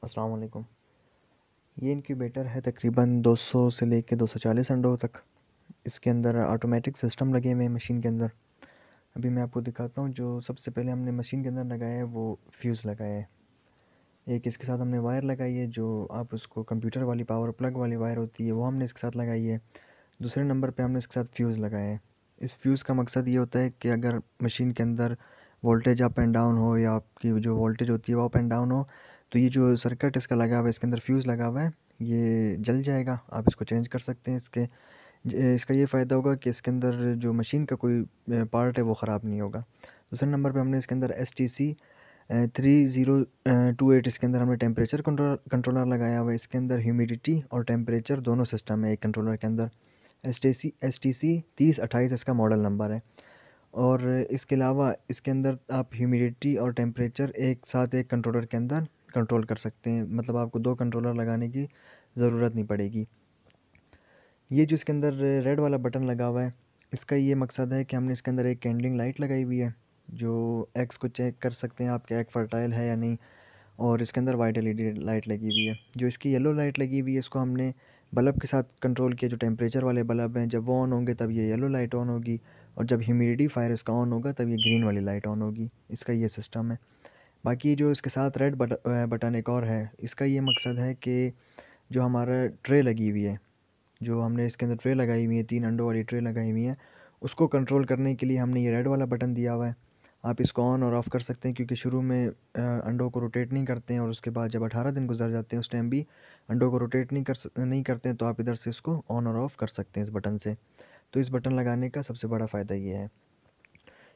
अस्सलाम वालेकुम। ये इनक्यूबेटर है तकरीबन 200 से लेके 240 अंडों तक। इसके अंदर ऑटोमेटिक सिस्टम लगे हुए हैं मशीन के अंदर। अभी मैं आपको दिखाता हूँ। जो सबसे पहले हमने मशीन के अंदर लगाया है वो फ्यूज़ लगाया है। एक इसके साथ हमने वायर लगाई है, जो आप उसको कंप्यूटर वाली पावर प्लग वाली वायर होती है वो हमने इसके साथ लगाई है। दूसरे नंबर पे हमने इसके साथ फ्यूज़ लगाया है। इस फ्यूज़ का मकसद ये होता है कि अगर मशीन के अंदर वोल्टेज अप एंड डाउन हो या आपकी जो वोल्टेज होती है वो अप एंड डाउन हो, तो ये जो सर्किट इसका लगा हुआ है, इसके अंदर फ्यूज़ लगा हुआ है, ये जल जाएगा। आप इसको चेंज कर सकते हैं। इसका ये फ़ायदा होगा कि इसके अंदर जो मशीन का कोई पार्ट है वो ख़राब नहीं होगा। दूसरे नंबर पे हमने इसके अंदर STC 3028 इसके अंदर हमने टेम्परेचर कंट्रोलर लगाया हुआ है। इसके अंदर ह्यूमिडिटी और टेम्परेचर दोनों सिस्टम है एक कंट्रोलर के अंदर। STC 3028 इसका मॉडल नंबर है। और इसके अलावा इसके अंदर आप ह्यूमिडिटी और टेम्परेचर एक साथ एक कंट्रोलर के अंदर कंट्रोल कर सकते हैं। मतलब आपको दो कंट्रोलर लगाने की ज़रूरत नहीं पड़ेगी। ये जो इसके अंदर रेड वाला बटन लगा हुआ है, इसका ये मकसद है कि हमने इसके अंदर एक कैंडलिंग लाइट लगाई हुई है, जो एग्स को चेक कर सकते हैं आपके एग फर्टाइल है या नहीं। और इसके अंदर वाइट LED लाइट लगी हुई है। जो इसकी येलो लाइट लगी हुई है, इसको हमने बल्ब के साथ कंट्रोल किया। जो टेम्परेचर वाले बल्ब हैं, जब वो ऑन होंगे तब ये येलो लाइट ऑन होगी, और जब ह्यूमिडिफायर इसका ऑन होगा तब ये ग्रीन वाली लाइट ऑन होगी। इसका ये सिस्टम है। बाकी जो इसके साथ रेड बटन एक और है, इसका ये मकसद है कि जो हमारा ट्रे लगी हुई है, जो हमने इसके अंदर ट्रे लगाई हुई है, 3 अंडों वाली ट्रे लगाई हुई है, उसको कंट्रोल करने के लिए हमने ये रेड वाला बटन दिया हुआ है। आप इसको ऑन और ऑफ़ कर सकते हैं, क्योंकि शुरू में अंडों को रोटेट नहीं करते हैं, और उसके बाद जब 18 दिन गुजर जाते हैं उस टाइम भी अंडों को रोटेट नहीं करते हैं, तो आप इधर से इसको ऑन और ऑफ़ कर सकते हैं इस बटन से। तो इस बटन लगाने का सबसे बड़ा फ़ायदा ये है।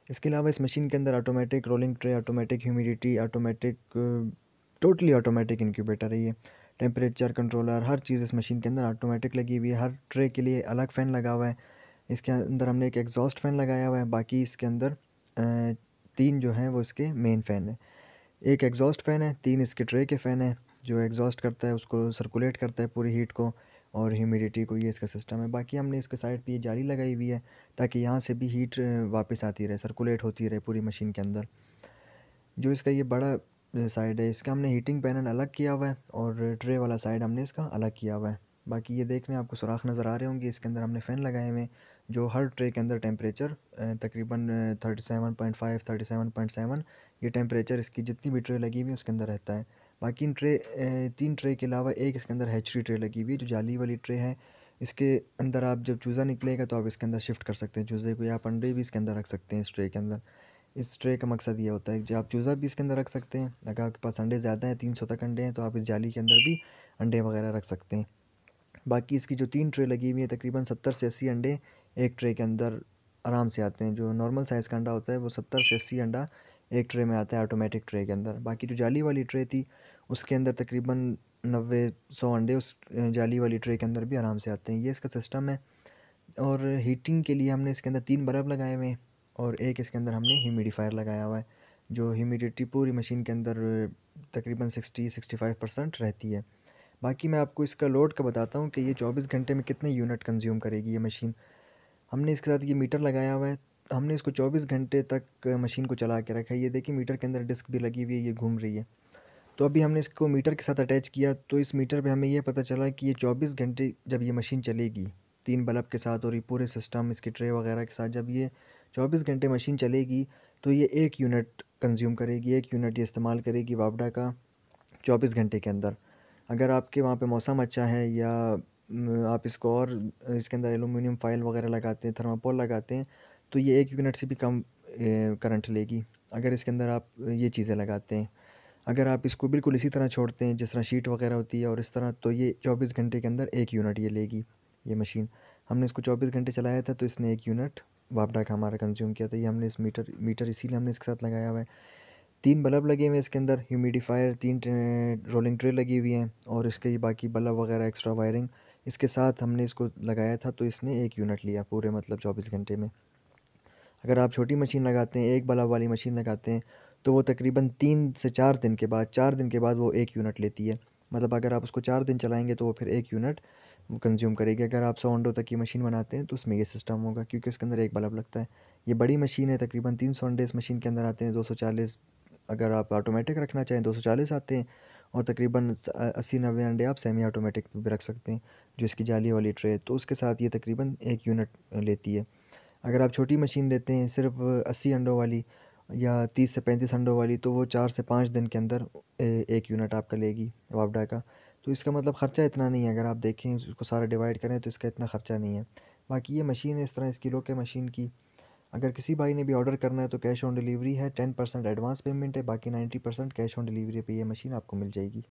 इसके अलावा इस मशीन के अंदर automatic rolling tray, automatic humidity, automatic totally automatic incubator है ये। टेम्परेचर कंट्रोलर, हर चीज़ इस मशीन के अंदर ऑटोमेटिक लगी हुई है। हर ट्रे के लिए अलग फ़ैन लगा हुआ है। इसके अंदर हमने एक एग्जॉस्ट फ़ैन लगाया हुआ है। बाकी इसके अंदर 3 जो हैं वो इसके मेन फ़ैन हैं। एक एग्जॉस्ट फ़ैन है, 3 इसके ट्रे के फ़ैन हैं। जो एग्जॉस्ट करता है उसको सर्कुलेट करता है पूरी हीट को, और ह्यूमिडिटी को। ये इसका सिस्टम है। बाकी हमने इसके साइड पे ये जाली लगाई हुई है, ताकि यहाँ से भी हीट वापस आती रहे, सर्कुलेट होती रहे पूरी मशीन के अंदर। जो इसका ये बड़ा साइड है, इसका हमने हीटिंग पैनल अलग किया हुआ है, और ट्रे वाला साइड हमने इसका अलग किया हुआ है। बाकी ये देख रहे हैं, आपको सुराख नज़र आ रहे होंगे। इसके अंदर हमने फ़ैन लगाए हुए हैं, जो हर ट्रे के अंदर टेम्परेचर तकरीबन 37.5 37.7 ये टेम्परेचर इसकी जितनी भी ट्रे लगी हुई है उसके अंदर रहता है। बाकी इन 3 ट्रे के अलावा एक इसके अंदर हैचरी ट्रे लगी हुई है, जो जाली वाली ट्रे है। इसके अंदर आप जब चूज़ा निकलेगा तो आप इसके अंदर शिफ्ट कर सकते हैं चूज़े को, या आप अंडे भी इसके अंदर रख सकते हैं इस ट्रे के अंदर। इस ट्रे का मकसद ये होता है कि आप चूज़ा भी इसके अंदर रख सकते हैं। अगर आपके पास अंडे ज़्यादा हैं, 300 तक अंडे हैं, तो आप इस जाली के अंदर भी अंडे वगैरह रख सकते हैं। बाकी इसकी जो 3 ट्रे लगी हुई है, तकरीबन 70 से 80 अंडे एक ट्रे के अंदर आराम से आते हैं। जो नॉर्मल साइज़ का अंडा होता है वो 70 से 80 अंडा एक ट्रे में आता है ऑटोमेटिक ट्रे के अंदर। बाकी जो जाली वाली ट्रे थी उसके अंदर तकरीबन 90-100 अंडे उस जाली वाली ट्रे के अंदर भी आराम से आते हैं। ये इसका सिस्टम है। और हीटिंग के लिए हमने इसके अंदर 3 बल्ब लगाए हुए हैं, और एक इसके अंदर हमने ह्यूमिडिफायर लगाया हुआ है, जो ह्यूमिडिटी पूरी मशीन के अंदर तकरीबन 60-65% रहती है। बाकी मैं आपको इसका लोड का बताता हूँ कि ये 24 घंटे में कितने यूनिट कंज्यूम करेगी ये मशीन। हमने इसके साथ ये मीटर लगाया हुआ है। हमने इसको 24 घंटे तक मशीन को चला के रखा है। ये देखिए, मीटर के अंदर डिस्क भी लगी हुई है, ये घूम रही है। तो अभी हमने इसको मीटर के साथ अटैच किया, तो इस मीटर पे हमें ये पता चला कि ये 24 घंटे जब ये मशीन चलेगी 3 बल्ब के साथ, और ये पूरे सिस्टम इसके ट्रे वगैरह के साथ, जब ये 24 घंटे मशीन चलेगी तो ये 1 यूनिट कंज्यूम करेगी, 1 यूनिट ये इस्तेमाल करेगी वापडा का 24 घंटे के अंदर। अगर आपके वहाँ पे मौसम अच्छा है, या आप इसको और इसके अंदर एलुमिनियम फॉइल वगैरह लगाते हैं, थर्माकोल लगाते हैं, तो ये 1 यूनिट से भी कम करंट लेगी, अगर इसके अंदर आप ये चीज़ें लगाते हैं। अगर आप इसको बिल्कुल इसी तरह छोड़ते हैं जिस तरह शीट वगैरह होती है और इस तरह, तो ये 24 घंटे के अंदर 1 यूनिट ये लेगी ये मशीन। हमने इसको 24 घंटे चलाया था, तो इसने 1 यूनिट वापडा का हमारा कंज्यूम किया था। ये हमने इस मीटर इसीलिए हमने इसके साथ लगाया हुआ है। 3 बल्ब लगे हुए हैं इसके अंदर, ह्यूमिडिफायर, 3 रोलिंग ट्रे लगी हुई हैं, और इसके बाकी बल्ब वगैरह एक्स्ट्रा वायरिंग इसके साथ हमने इसको लगाया था, तो इसने 1 यूनिट लिया पूरे मतलब 24 घंटे में। अगर आप छोटी मशीन लगाते हैं, एक बल्ब वाली मशीन लगाते हैं, तो वो तकरीबन 3 से 4 दिन के बाद, 4 दिन के बाद वो 1 यूनिट लेती है। मतलब अगर आप उसको 4 दिन चलाएँगे तो वो फिर 1 यूनिट वो कंज़्यूम करेगी। अगर आप 100 अंडों तक की मशीन बनाते हैं तो उसमें ये सिस्टम होगा, क्योंकि उसके अंदर एक बल्ब लगता है। ये बड़ी मशीन है, तकरीबन 300 अंडे इस मशीन के अंदर आते हैं, 240 अगर आप ऑटोमेटिक रखना चाहें 240 आते हैं, और तकरीबन 80-90 अंडे आप सेमी ऑटोमेटिक पे भी रख सकते हैं, जो इसकी जाली वाली ट्रे, तो उसके साथ ये तकरीबन 1 यूनिट लेती है। अगर आप छोटी मशीन लेते हैं सिर्फ 80 अंडों वाली या 30 से 35 अंडों वाली, तो वो 4 से 5 दिन के अंदर 1 यूनिट आपका लेगी वापडा का। तो इसका मतलब ख़र्चा इतना नहीं है, अगर आप देखें इसको सारा डिवाइड करें तो इसका इतना ख़र्चा नहीं है। बाकी ये मशीन है, इस तरह इसकी लुक है मशीन की। अगर किसी भाई ने भी ऑर्डर करना है तो कैश ऑन डिलीवरी है, 10% एडवांस पेमेंट है, बाकी 90% कैश ऑन डिलीवरी पे ये मशीन आपको मिल जाएगी।